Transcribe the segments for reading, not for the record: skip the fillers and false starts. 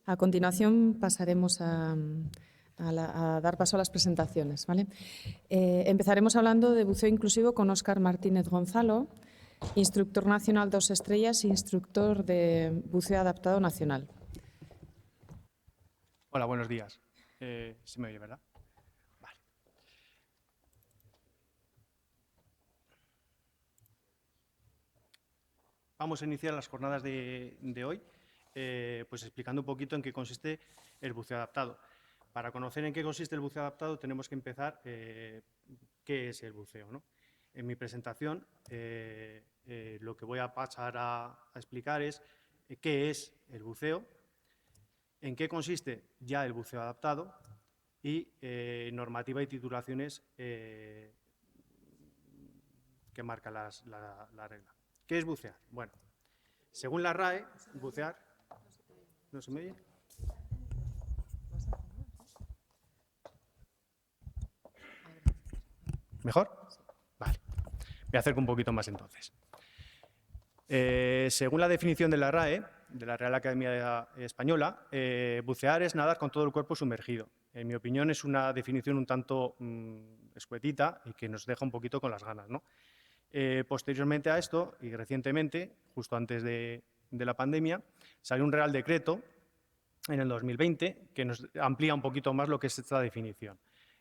A continuación pasaremos a dar paso a las presentaciones, ¿vale? Empezaremos hablando de buceo inclusivo con Óscar Martínez Gonzalo, instructor nacional 2 estrellas e instructor de buceo adaptado nacional. Hola, buenos días. ¿Se me oye, verdad? Vale. Vamos a iniciar las jornadas de hoy, pues explicando un poquito en qué consiste el buceo adaptado. Para conocer en qué consiste el buceo adaptado tenemos que empezar qué es el buceo, ¿no? En mi presentación lo que voy a pasar a explicar es qué es el buceo, en qué consiste ya el buceo adaptado y normativa y titulaciones que marca la regla. ¿Qué es bucear? Bueno, según la RAE, bucear... ¿No se me oye? ¿Mejor? Vale. Me acerco un poquito más entonces. Según la definición de la RAE, de la Real Academia Española, bucear es nadar con todo el cuerpo sumergido. En mi opinión es una definición un tanto escuetita y que nos deja un poquito con las ganas, ¿no? Posteriormente a esto, y recientemente, justo antes de la pandemia, salió un Real Decreto en el 2020 que nos amplía un poquito más lo que es esta definición.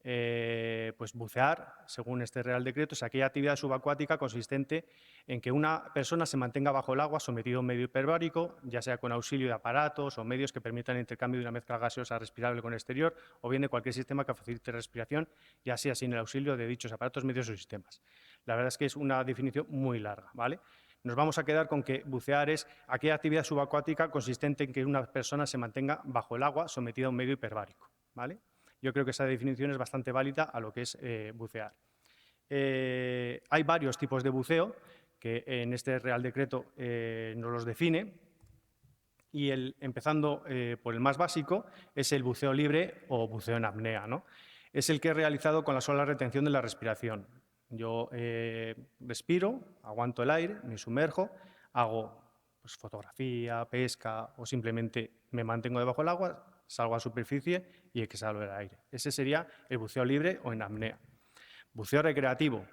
Pues bucear, según este Real Decreto, es aquella actividad subacuática consistente en que una persona se mantenga bajo el agua sometido a un medio hiperbárico, ya sea con auxilio de aparatos o medios que permitan el intercambio de una mezcla gaseosa respirable con el exterior, o bien de cualquier sistema que facilite respiración, ya sea sin el auxilio de dichos aparatos, medios o sistemas. La verdad es que es una definición muy larga, ¿vale? Nos vamos a quedar con que bucear es aquella actividad subacuática consistente en que una persona se mantenga bajo el agua sometida a un medio hiperbárico, ¿vale? Yo creo que esa definición es bastante válida a lo que es bucear. Hay varios tipos de buceo que en este Real Decreto nos los define, y empezando por el más básico es el buceo libre o buceo en apnea, ¿no? Es el que es realizado con la sola retención de la respiración. Yo respiro, aguanto el aire, me sumerjo, hago pues, fotografía, pesca o simplemente me mantengo debajo del agua, salgo a superficie y exhalo el aire. Ese sería el buceo libre o en apnea. Buceo recreativo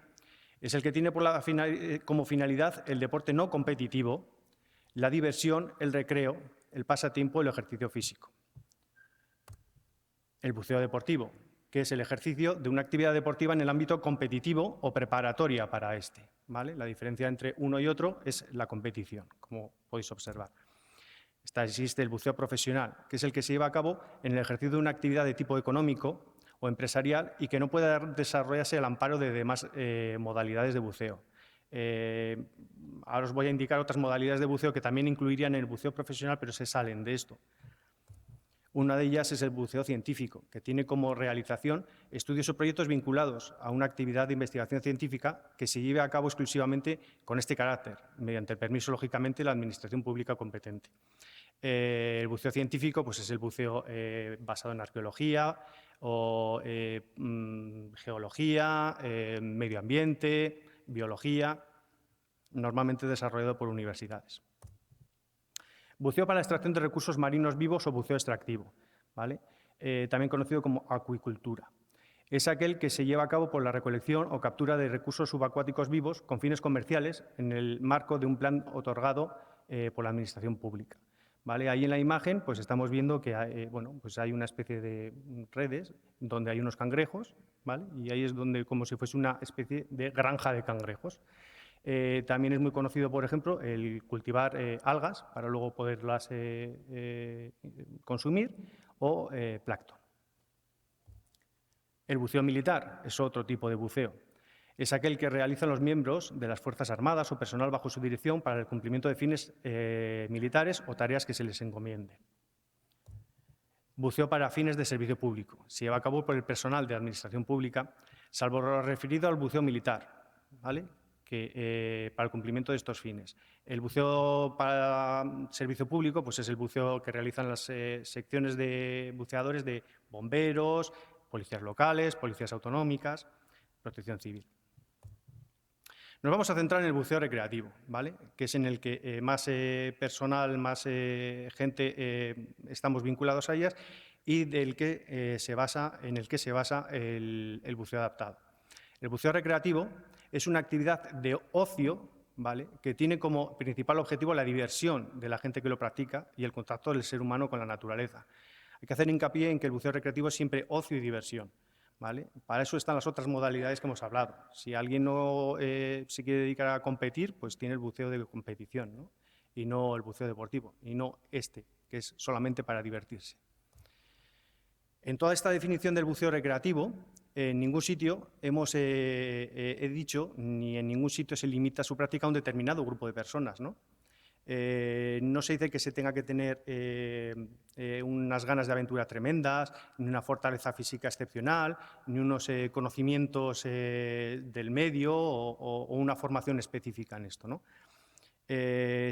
es el que tiene como finalidad el deporte no competitivo, la diversión, el recreo, el pasatiempo y el ejercicio físico. El buceo deportivo, que es el ejercicio de una actividad deportiva en el ámbito competitivo o preparatoria para este, ¿vale? La diferencia entre uno y otro es la competición, como podéis observar. Existe el buceo profesional, que es el que se lleva a cabo en el ejercicio de una actividad de tipo económico o empresarial y que no puede desarrollarse al amparo de demás modalidades de buceo. Ahora os voy a indicar otras modalidades de buceo que también incluirían el buceo profesional, pero se salen de esto. Una de ellas es el buceo científico, que tiene como realización estudios o proyectos vinculados a una actividad de investigación científica que se lleve a cabo exclusivamente con este carácter, mediante el permiso, lógicamente, de la Administración Pública competente. El buceo científico pues, es el buceo basado en arqueología o geología, medio ambiente, biología, normalmente desarrollado por universidades. Buceo para la extracción de recursos marinos vivos o buceo extractivo, ¿vale? También conocido como acuicultura. Es aquel que se lleva a cabo por la recolección o captura de recursos subacuáticos vivos con fines comerciales en el marco de un plan otorgado por la Administración Pública. ¿Vale? Ahí en la imagen pues estamos viendo que hay, pues hay una especie de redes donde hay unos cangrejos, ¿vale? Y ahí es donde como si fuese una especie de granja de cangrejos. También es muy conocido, por ejemplo, el cultivar algas para luego poderlas consumir o plancton. El buceo militar es otro tipo de buceo. Es aquel que realizan los miembros de las Fuerzas Armadas o personal bajo su dirección para el cumplimiento de fines militares o tareas que se les encomienden. Buceo para fines de servicio público. Se lleva a cabo por el personal de Administración Pública, salvo lo referido al buceo militar, ¿vale? Para el cumplimiento de estos fines. El buceo para servicio público pues es el buceo que realizan las secciones de buceadores de bomberos, policías locales, policías autonómicas, protección civil. Nos vamos a centrar en el buceo recreativo, ¿vale? Que es en el que más personal, más gente estamos vinculados a ellas y en el que se basa el buceo adaptado. El buceo recreativo es una actividad de ocio, ¿vale?, que tiene como principal objetivo la diversión de la gente que lo practica y el contacto del ser humano con la naturaleza. Hay que hacer hincapié en que el buceo recreativo es siempre ocio y diversión, ¿vale? Para eso están las otras modalidades que hemos hablado. Si alguien no se quiere dedicar a competir, pues tiene el buceo de competición, ¿no?, y no el buceo deportivo, y no este, que es solamente para divertirse. En toda esta definición del buceo recreativo, en ningún sitio he dicho, ni en ningún sitio se limita su práctica a un determinado grupo de personas, ¿no? No se dice que se tenga que tener unas ganas de aventura tremendas, ni una fortaleza física excepcional, ni unos conocimientos del medio o una formación específica en esto, ¿no?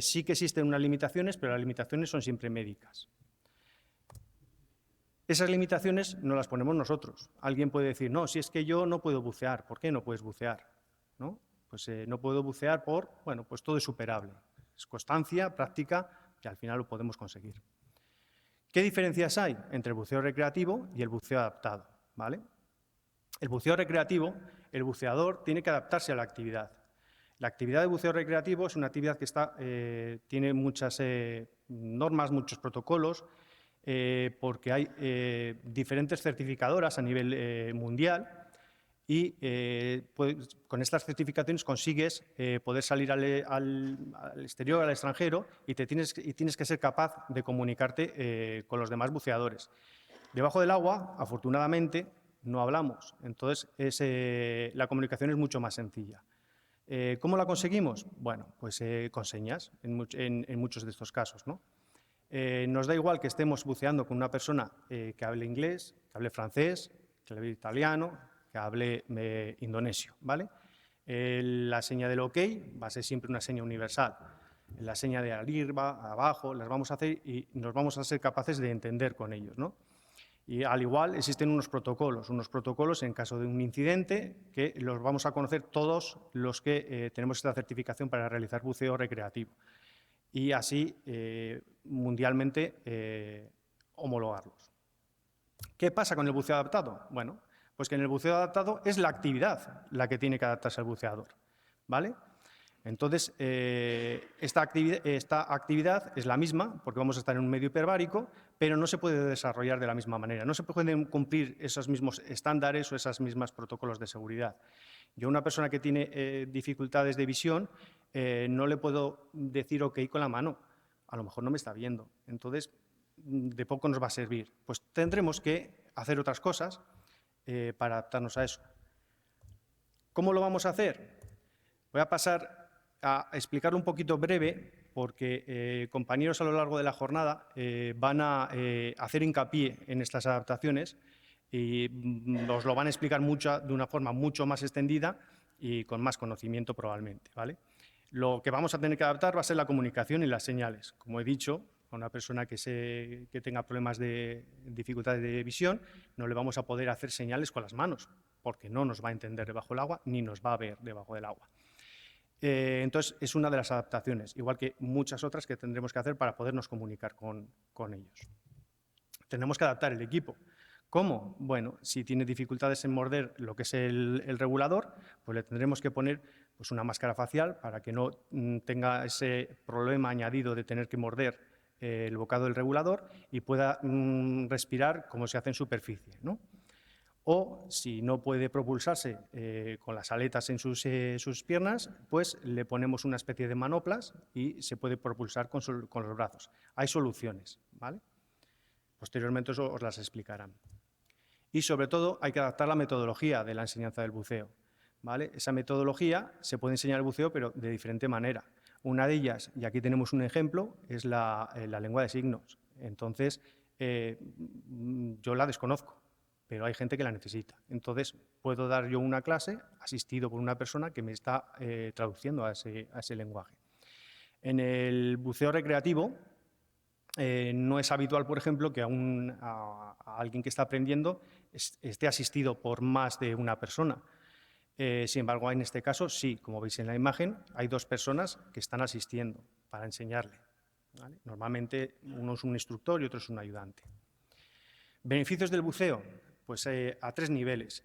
Sí que existen unas limitaciones, pero las limitaciones son siempre médicas. Esas limitaciones no las ponemos nosotros. Alguien puede decir, no, si es que yo no puedo bucear. ¿Por qué no puedes bucear? ¿No? Pues no puedo bucear bueno, pues todo es superable. Es constancia, práctica, y al final lo podemos conseguir. ¿Qué diferencias hay entre el buceo recreativo y el buceo adaptado? ¿Vale? El buceo recreativo, el buceador tiene que adaptarse a la actividad. La actividad de buceo recreativo es una actividad que tiene muchas normas, muchos protocolos, porque hay diferentes certificadoras a nivel mundial y con estas certificaciones consigues poder salir al exterior, al extranjero, y tienes que ser capaz de comunicarte con los demás buceadores. Debajo del agua, afortunadamente, no hablamos, entonces la comunicación es mucho más sencilla. ¿Cómo la conseguimos? Bueno, pues con señas en muchos de estos casos, ¿no? Nos da igual que estemos buceando con una persona que hable inglés, que hable francés, que hable italiano, que hable indonesio, ¿vale? La seña del OK va a ser siempre una seña universal. La seña de arriba, abajo, las vamos a hacer y nos vamos a ser capaces de entender con ellos, ¿no? Y al igual existen unos protocolos en caso de un incidente que los vamos a conocer todos los que tenemos esta certificación para realizar buceo recreativo. Y así mundialmente homologarlos. ¿Qué pasa con el buceo adaptado? Bueno, pues que en el buceo adaptado es la actividad la que tiene que adaptarse al buceador, ¿vale? Entonces, esta actividad es la misma, porque vamos a estar en un medio hiperbárico, pero no se puede desarrollar de la misma manera. No se pueden cumplir esos mismos estándares o esos mismos protocolos de seguridad. Yo a una persona que tiene dificultades de visión no le puedo decir OK con la mano. A lo mejor no me está viendo. Entonces, de poco nos va a servir. Pues tendremos que hacer otras cosas para adaptarnos a eso. ¿Cómo lo vamos a hacer? Voy a pasar a explicarlo un poquito breve, porque compañeros a lo largo de la jornada van a hacer hincapié en estas adaptaciones y nos lo van a explicar de una forma mucho más extendida y con más conocimiento probablemente, ¿vale? Lo que vamos a tener que adaptar va a ser la comunicación y las señales. Como he dicho, a una persona que tenga problemas de dificultades de visión, no le vamos a poder hacer señales con las manos, porque no nos va a entender debajo del agua ni nos va a ver debajo del agua. Entonces, es una de las adaptaciones, igual que muchas otras que tendremos que hacer para podernos comunicar con ellos. Tenemos que adaptar el equipo. ¿Cómo? Bueno, si tiene dificultades en morder lo que es el regulador, pues le tendremos que poner pues, una máscara facial para que no tenga ese problema añadido de tener que morder el bocado del regulador y pueda respirar como se hace en superficie, ¿no? O, si no puede propulsarse con las aletas en sus piernas, pues le ponemos una especie de manoplas y se puede propulsar con los brazos. Hay soluciones, ¿vale? Posteriormente os las explicarán. Y, sobre todo, hay que adaptar la metodología de la enseñanza del buceo, ¿vale? Esa metodología se puede enseñar el buceo, pero de diferente manera. Una de ellas, y aquí tenemos un ejemplo, es la lengua de signos. Entonces, yo la desconozco, pero hay gente que la necesita. Entonces, puedo dar yo una clase asistido por una persona que me está traduciendo a ese lenguaje. En el buceo recreativo no es habitual, por ejemplo, que a alguien que está aprendiendo esté asistido por más de una persona. Sin embargo, en este caso, sí, como veis en la imagen, hay 2 personas que están asistiendo para enseñarle, ¿vale? Normalmente uno es un instructor y otro es un ayudante. Beneficios del buceo, pues a 3 niveles.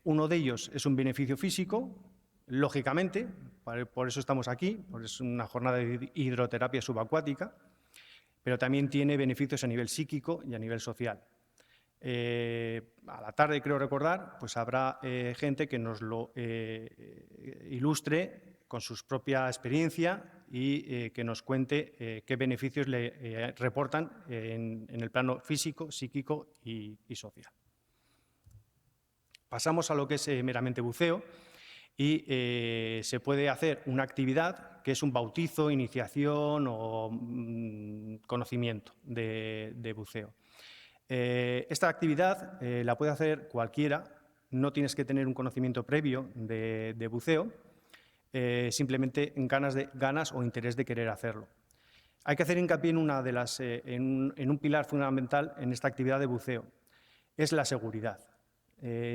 Uno de ellos es un beneficio físico, lógicamente, por eso estamos aquí, porque es una jornada de hidroterapia subacuática, pero también tiene beneficios a nivel psíquico y a nivel social. A la tarde, creo recordar, pues habrá gente que nos lo ilustre con su propia experiencia y que nos cuente qué beneficios le reportan en el plano físico, psíquico y social. Pasamos a lo que es meramente buceo y se puede hacer una actividad que es un bautizo, iniciación o conocimiento de buceo. Esta actividad la puede hacer cualquiera, no tienes que tener un conocimiento previo de buceo, simplemente en ganas o interés de querer hacerlo. Hay que hacer hincapié en un pilar fundamental en esta actividad de buceo, es la seguridad.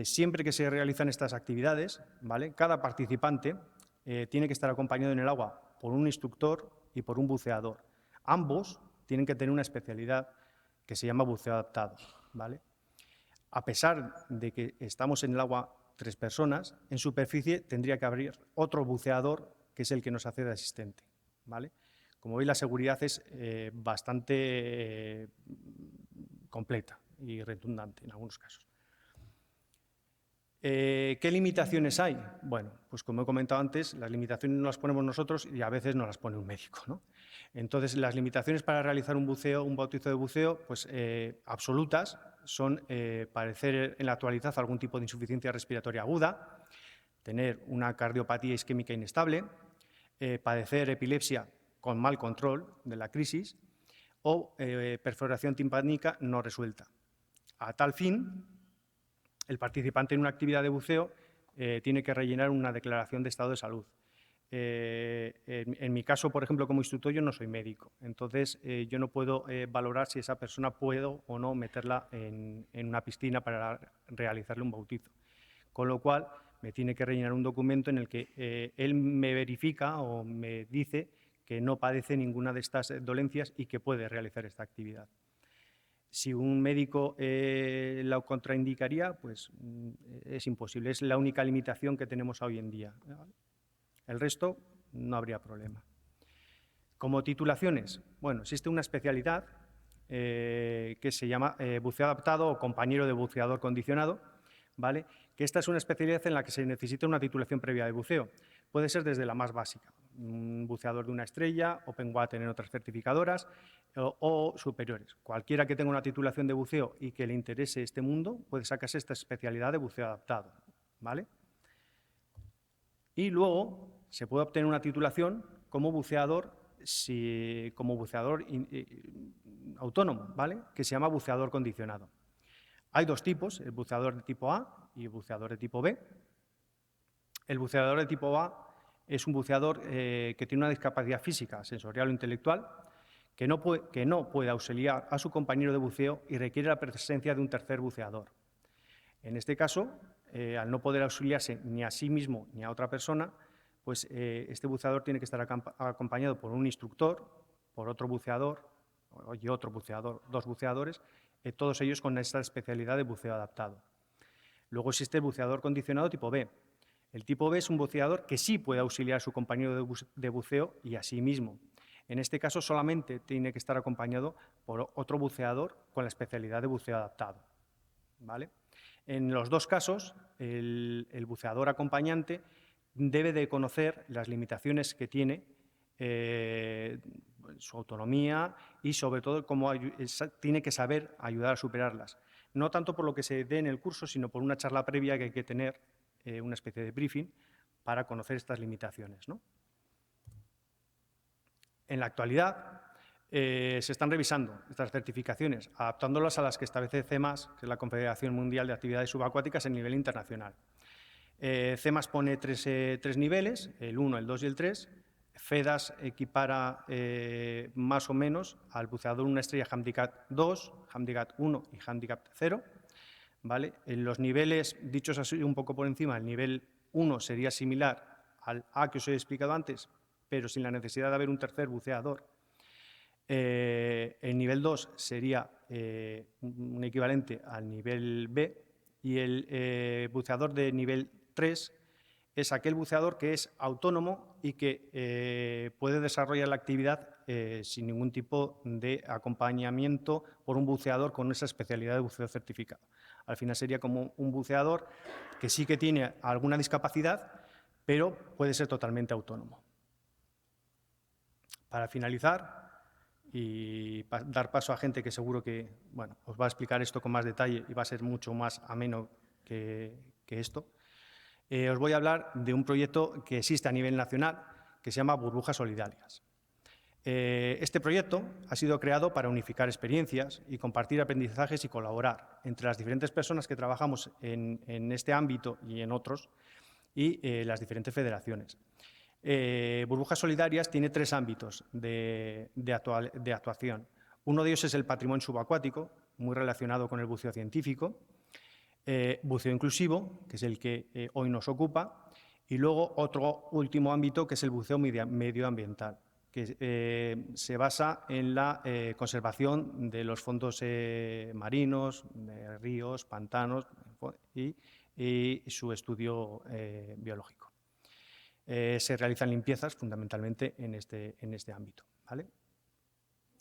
Siempre que se realizan estas actividades, ¿vale?, cada participante tiene que estar acompañado en el agua por un instructor y por un buceador. Ambos tienen que tener una especialidad que se llama buceo adaptado, ¿vale? A pesar de que estamos en el agua 3 personas, en superficie tendría que haber otro buceador que es el que nos hace de asistente, ¿vale? Como veis, la seguridad es bastante completa y redundante en algunos casos. ¿Qué limitaciones hay? Bueno, pues como he comentado antes, las limitaciones no las ponemos nosotros y a veces nos las pone un médico, ¿no? Entonces, las limitaciones para realizar un bautizo de buceo, pues absolutas, son padecer en la actualidad algún tipo de insuficiencia respiratoria aguda, tener una cardiopatía isquémica inestable, padecer epilepsia con mal control de la crisis o perforación timpánica no resuelta. A tal fin, el participante en una actividad de buceo tiene que rellenar una declaración de estado de salud. En mi caso, por ejemplo, como instructor, yo no soy médico, entonces yo no puedo valorar si esa persona puedo o no meterla en una piscina para realizarle un bautizo. Con lo cual, me tiene que rellenar un documento en el que él me verifica o me dice que no padece ninguna de estas dolencias y que puede realizar esta actividad. Si un médico la contraindicaría, pues es imposible, es la única limitación que tenemos hoy en día. El resto no habría problema. Como titulaciones, bueno, existe una especialidad que se llama buceo adaptado o compañero de buceador condicionado, ¿vale? Que esta es una especialidad en la que se necesita una titulación previa de buceo. Puede ser desde la más básica, un buceador de una estrella, Open Water en otras certificadoras o superiores. Cualquiera que tenga una titulación de buceo y que le interese este mundo puede sacarse esta especialidad de buceo adaptado, ¿vale? Y luego se puede obtener una titulación como buceador, autónomo, ¿vale?, que se llama buceador condicionado. Hay 2 tipos, el buceador de tipo A y el buceador de tipo B. El buceador de tipo A es un buceador que tiene una discapacidad física, sensorial o intelectual, que no puede auxiliar a su compañero de buceo y requiere la presencia de un tercer buceador. En este caso, al no poder auxiliarse ni a sí mismo ni a otra persona, pues este buceador tiene que estar acompañado por un instructor, por otro buceador y otro buceador, 2 buceadores, todos ellos con esta especialidad de buceo adaptado. Luego existe el buceador condicionado tipo B. El tipo B es un buceador que sí puede auxiliar a su compañero de buceo y a sí mismo. En este caso solamente tiene que estar acompañado por otro buceador con la especialidad de buceo adaptado, ¿vale? En los 2 casos, el buceador acompañante debe de conocer las limitaciones que tiene, su autonomía y, sobre todo, cómo tiene que saber ayudar a superarlas. No tanto por lo que se dé en el curso, sino por una charla previa que hay que tener, una especie de briefing, para conocer estas limitaciones, ¿no? En la actualidad, se están revisando estas certificaciones, adaptándolas a las que establece CEMAS, que es la Confederación Mundial de Actividades Subacuáticas a nivel internacional. CEMAS pone 3 niveles, el 1, el 2 y el 3. FEDAS equipara más o menos al buceador una estrella Handicap 2, Handicap 1 y Handicap 0, ¿vale? En los niveles, dichos así un poco por encima, el nivel 1 sería similar al A que os he explicado antes, pero sin la necesidad de haber un tercer buceador. El nivel 2 sería un equivalente al nivel B, y el buceador de nivel 3 es aquel buceador que es autónomo y que puede desarrollar la actividad sin ningún tipo de acompañamiento por un buceador con esa especialidad de buceo certificado. Al final sería como un buceador que sí que tiene alguna discapacidad, pero puede ser totalmente autónomo. Para finalizar y dar paso a gente que seguro que os va a explicar esto con más detalle y va a ser mucho más ameno que esto, os voy a hablar de un proyecto que existe a nivel nacional que se llama Burbujas Solidarias. Este proyecto ha sido creado para unificar experiencias y compartir aprendizajes y colaborar entre las diferentes personas que trabajamos en este ámbito y en otros, y las diferentes federaciones. Burbujas Solidarias tiene 3 ámbitos de actuación. Uno de ellos es el patrimonio subacuático, muy relacionado con el buceo científico, buceo inclusivo, que es el que hoy nos ocupa, y luego otro último ámbito que es el buceo medioambiental, que se basa en la conservación de los fondos marinos, de ríos, pantanos y su estudio biológico. Se realizan limpiezas fundamentalmente en este ámbito, ¿vale?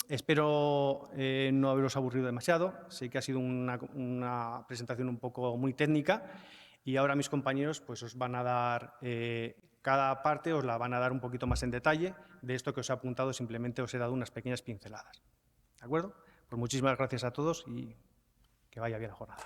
Espero no haberos aburrido demasiado. Sé que ha sido una presentación un poco muy técnica, y ahora mis compañeros pues os van a dar, cada parte os la van a dar un poquito más en detalle. De esto que os he apuntado simplemente os he dado unas pequeñas pinceladas. ¿De acuerdo? Pues muchísimas gracias a todos y que vaya bien la jornada.